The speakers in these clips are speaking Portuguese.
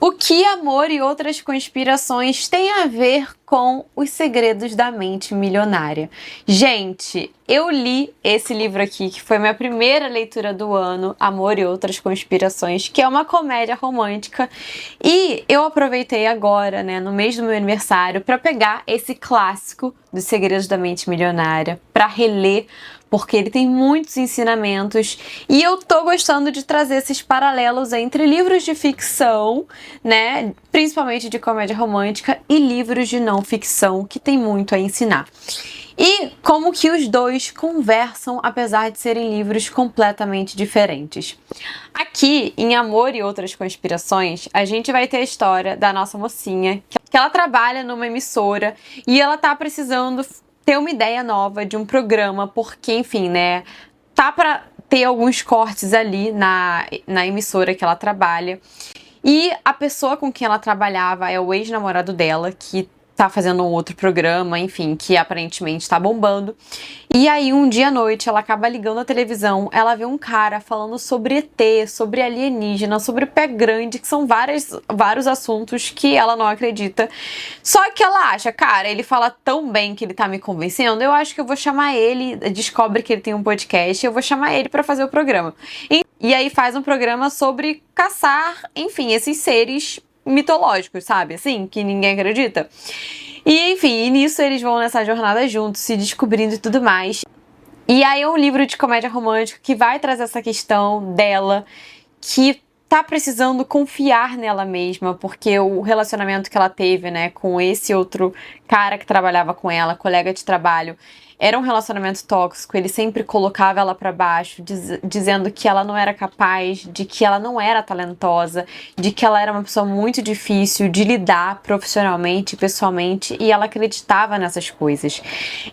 O que amor e outras conspirações têm a ver com os segredos da mente milionária? Gente, eu li esse livro aqui, que foi minha primeira leitura do ano, Amor e Outras Conspirações, que é uma comédia romântica, e eu aproveitei agora, né, no mês do meu aniversário, para pegar esse clássico dos Segredos da Mente Milionária, para reler, porque ele tem muitos ensinamentos e eu tô gostando de trazer esses paralelos entre livros de ficção, né, principalmente de comédia romântica, e livros de não ficção, que tem muito a ensinar. E como que os dois conversam, apesar de serem livros completamente diferentes. Aqui, em Amor e Outras Conspirações, a gente vai ter a história da nossa mocinha, que ela trabalha numa emissora e ela tá precisando ter uma ideia nova de um programa, porque, enfim, né, tá pra ter alguns cortes ali na emissora que ela trabalha. E a pessoa com quem ela trabalhava é o ex-namorado dela, que tá fazendo um outro programa, enfim, que aparentemente tá bombando. E aí, um dia à noite, ela acaba ligando a televisão, ela vê um cara falando sobre ET, sobre alienígena, sobre pé grande, que são vários assuntos que ela não acredita. Só que ela acha, cara, ele fala tão bem que ele tá me convencendo, eu acho que eu vou chamar ele, descobre que ele tem um podcast, eu vou chamar ele pra fazer o programa. E aí faz um programa sobre caçar, enfim, esses seres mitológicos, sabe? Assim, que ninguém acredita. E, enfim, nisso eles vão nessa jornada juntos, se descobrindo e tudo mais. E aí é um livro de comédia romântica que vai trazer essa questão dela, que tá precisando confiar nela mesma, porque o relacionamento que ela teve, né, com esse outro cara que trabalhava com ela, colega de trabalho, era um relacionamento tóxico. Ele sempre colocava ela pra baixo, dizendo que ela não era capaz, de que ela não era talentosa, de que ela era uma pessoa muito difícil de lidar profissionalmente e pessoalmente, e ela acreditava nessas coisas.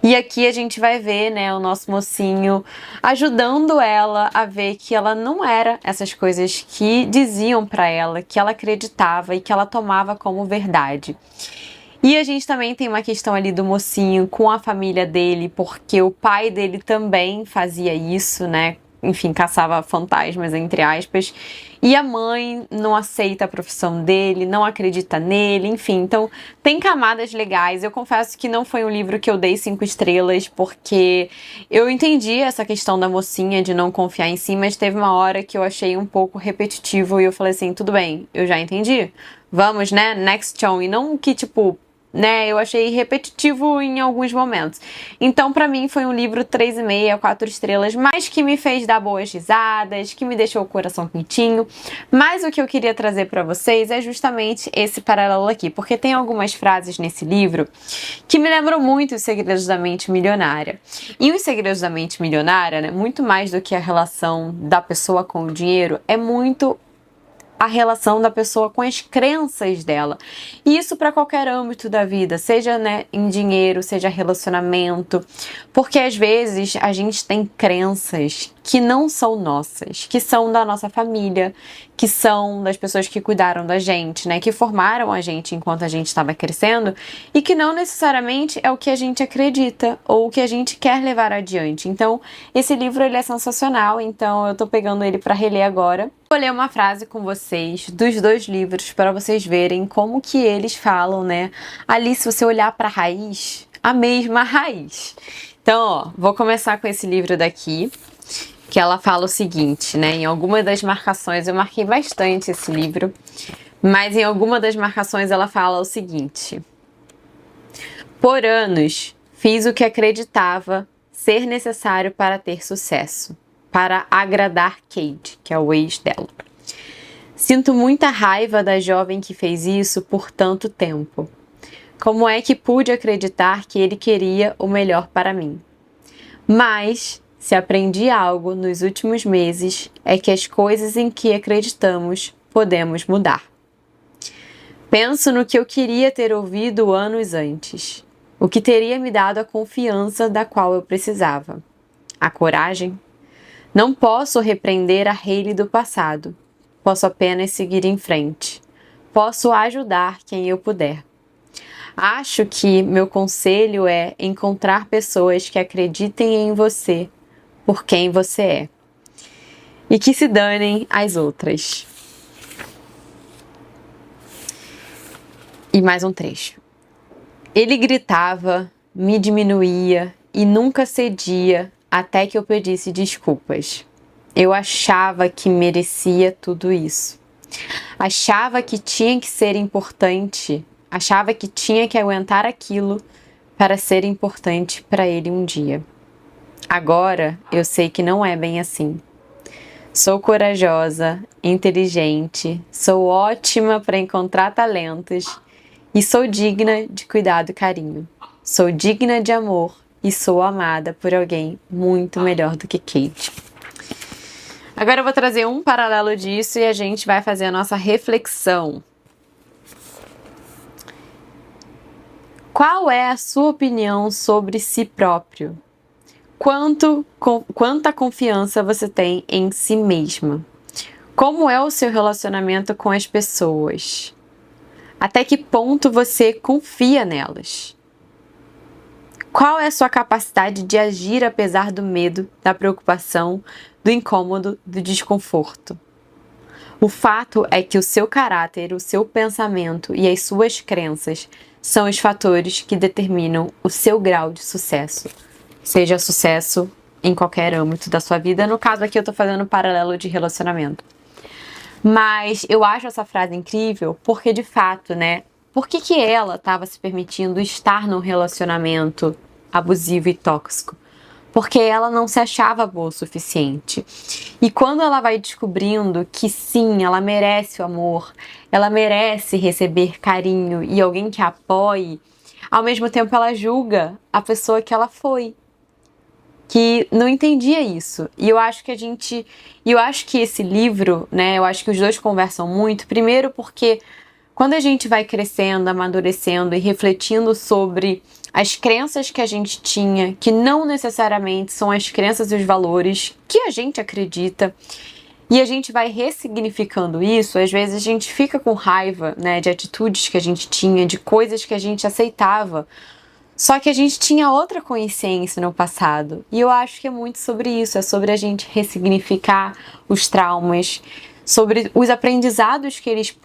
E aqui a gente vai ver, né, o nosso mocinho ajudando ela a ver que ela não era essas coisas que diziam pra ela, que ela acreditava e que ela tomava como verdade. E a gente também tem uma questão ali do mocinho com a família dele, porque o pai dele também fazia isso, né? Enfim, caçava fantasmas, entre aspas. E a mãe não aceita a profissão dele, não acredita nele, enfim. Então, tem camadas legais. Eu confesso que não foi um livro que eu dei 5 estrelas, porque eu entendi essa questão da mocinha de não confiar em si, mas teve uma hora que eu achei um pouco repetitivo e eu falei assim, tudo bem, eu já entendi. Vamos, né? Next on. E não que, tipo, né, eu achei repetitivo em alguns momentos. Então, pra mim, foi um livro 3,5, 4 estrelas, mas que me fez dar boas risadas, que me deixou o coração quentinho. Mas o que eu queria trazer pra vocês é justamente esse paralelo aqui, porque tem algumas frases nesse livro que me lembram muito Os Segredos da Mente Milionária. E Os Segredos da Mente Milionária, né, muito mais do que a relação da pessoa com o dinheiro, é muito a relação da pessoa com as crenças dela. E isso para qualquer âmbito da vida, seja, né, em dinheiro, seja relacionamento, porque às vezes a gente tem crenças que não são nossas, que são da nossa família, que são das pessoas que cuidaram da gente, né, que formaram a gente enquanto a gente estava crescendo, e que não necessariamente é o que a gente acredita ou o que a gente quer levar adiante. Então, esse livro ele é sensacional, então eu tô pegando ele para reler agora. Vou ler uma frase com vocês dos 2 livros para vocês verem como que eles falam, né? Ali, se você olhar para a raiz, a mesma raiz. Então, ó, vou começar com esse livro daqui, que ela fala o seguinte, né? Em alguma das marcações, eu marquei bastante esse livro, mas em alguma das marcações ela fala o seguinte: por anos, fiz o que acreditava ser necessário para ter sucesso, para agradar Cade, que é o ex dela. Sinto muita raiva da jovem que fez isso por tanto tempo. Como é que pude acreditar que ele queria o melhor para mim? Mas, se aprendi algo nos últimos meses, é que as coisas em que acreditamos podemos mudar. Penso no que eu queria ter ouvido anos antes, o que teria me dado a confiança da qual eu precisava. A coragem? Não posso repreender a Hayley do passado. Posso apenas seguir em frente. Posso ajudar quem eu puder. Acho que meu conselho é encontrar pessoas que acreditem em você por quem você é. E que se danem as outras. E mais um trecho. Ele gritava, me diminuía e nunca cedia até que eu pedisse desculpas. Eu achava que merecia tudo isso. Achava que tinha que ser importante, achava que tinha que aguentar aquilo para ser importante para ele um dia. Agora eu sei que não é bem assim. Sou corajosa, inteligente, sou ótima para encontrar talentos e sou digna de cuidado e carinho. Sou digna de amor e sou amada por alguém muito melhor do que Kate. Agora eu vou trazer um paralelo disso e a gente vai fazer a nossa reflexão. Qual é a sua opinião sobre si próprio? Quanta confiança você tem em si mesma? Como é o seu relacionamento com as pessoas? Até que ponto você confia nelas? Qual é a sua capacidade de agir apesar do medo, da preocupação, do incômodo, do desconforto? O fato é que o seu caráter, o seu pensamento e as suas crenças são os fatores que determinam o seu grau de sucesso. Seja sucesso em qualquer âmbito da sua vida. No caso aqui eu tô fazendo um paralelo de relacionamento. Mas eu acho essa frase incrível porque, de fato, né? Por que ela estava se permitindo estar num relacionamento abusivo e tóxico? Porque ela não se achava boa o suficiente. E quando ela vai descobrindo que sim, ela merece o amor, ela merece receber carinho e alguém que a apoie, ao mesmo tempo ela julga a pessoa que ela foi, que não entendia isso. E eu acho que esse livro, né, eu acho que os dois conversam muito, primeiro porque quando a gente vai crescendo, amadurecendo e refletindo sobre as crenças que a gente tinha, que não necessariamente são as crenças e os valores que a gente acredita, e a gente vai ressignificando isso, às vezes a gente fica com raiva, né, de atitudes que a gente tinha, de coisas que a gente aceitava, só que a gente tinha outra consciência no passado. E eu acho que é muito sobre isso, é sobre a gente ressignificar os traumas, sobre os aprendizados que eles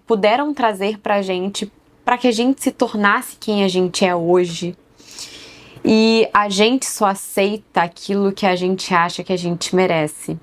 puderam trazer pra gente, para que a gente se tornasse quem a gente é hoje. E a gente só aceita aquilo que a gente acha que a gente merece.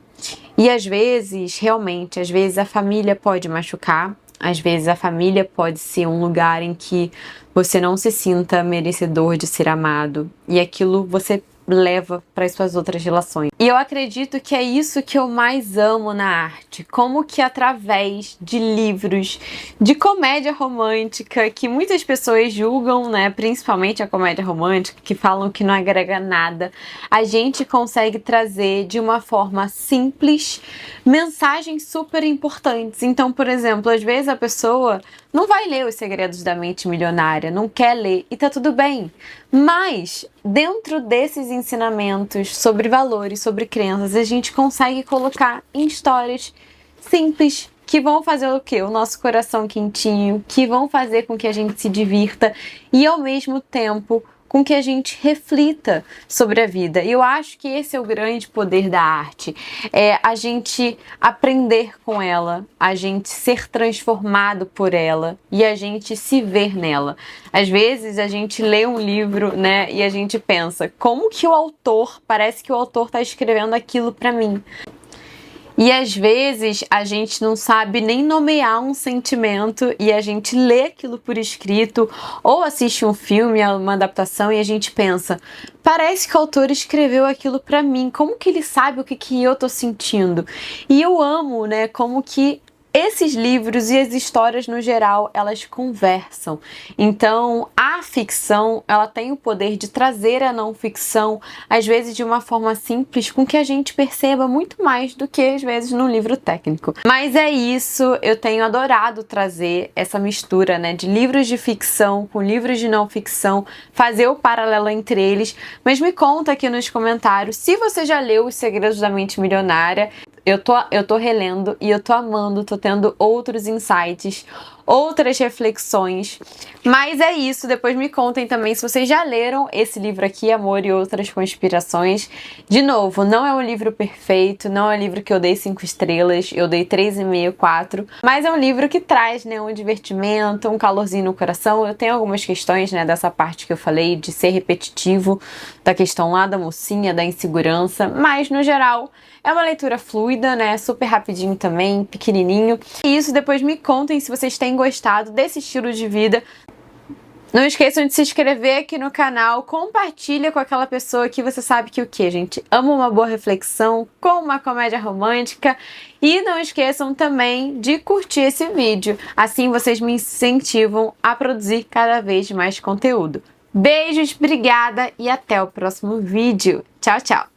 E às vezes, realmente, às vezes a família pode machucar, às vezes a família pode ser um lugar em que você não se sinta merecedor de ser amado e aquilo você leva para as suas outras relações. E eu acredito que é isso que eu mais amo na arte, como que através de livros de comédia romântica, que muitas pessoas julgam, né, principalmente a comédia romântica, que falam que não agrega nada, a gente consegue trazer de uma forma simples mensagens super importantes. Então, por exemplo, às vezes a pessoa não vai ler Os Segredos da Mente Milionária, não quer ler, e tá tudo bem. Mas, dentro desses ensinamentos sobre valores, sobre crenças, a gente consegue colocar em histórias simples, que vão fazer o quê? O nosso coração quentinho, que vão fazer com que a gente se divirta e, ao mesmo tempo, com que a gente reflita sobre a vida. E eu acho que esse é o grande poder da arte, é a gente aprender com ela, a gente ser transformado por ela e a gente se ver nela. Às vezes a gente lê um livro, né, e a gente pensa, como que o autor, parece que o autor está escrevendo aquilo para mim. E às vezes a gente não sabe nem nomear um sentimento e a gente lê aquilo por escrito ou assiste um filme, uma adaptação e a gente pensa, parece que o autor escreveu aquilo pra mim, como que ele sabe o que eu tô sentindo? E eu amo, né, como que esses livros e as histórias no geral, elas conversam. Então, a ficção, ela tem o poder de trazer a não ficção, às vezes de uma forma simples, com que a gente perceba muito mais do que às vezes num livro técnico. Mas é isso, eu tenho adorado trazer essa mistura, né, de livros de ficção com livros de não ficção, fazer o paralelo entre eles. Mas me conta aqui nos comentários se você já leu Os Segredos da Mente Milionária. eu tô relendo e eu tô amando, tô tendo outros insights, outras reflexões. Mas é isso, depois me contem também se vocês já leram esse livro aqui, Amor e Outras Conspirações. De novo, não é um livro perfeito, não é um livro que eu dei 5 estrelas, eu dei 3,5, 4, mas é um livro que traz, né, um divertimento, um calorzinho no coração. Eu tenho algumas questões, né, dessa parte que eu falei, de ser repetitivo, da questão lá da mocinha, da insegurança, mas no geral é uma leitura fluida, né, super rapidinho também, pequenininho. E isso, depois me contem se vocês têm gostado desse estilo de vida. Não esqueçam de se inscrever aqui no canal, compartilha com aquela pessoa que você sabe que o quê, gente? Ama uma boa reflexão com uma comédia romântica. E não esqueçam também de curtir esse vídeo, assim vocês me incentivam a produzir cada vez mais conteúdo. Beijos, obrigada e até o próximo vídeo. Tchau, tchau!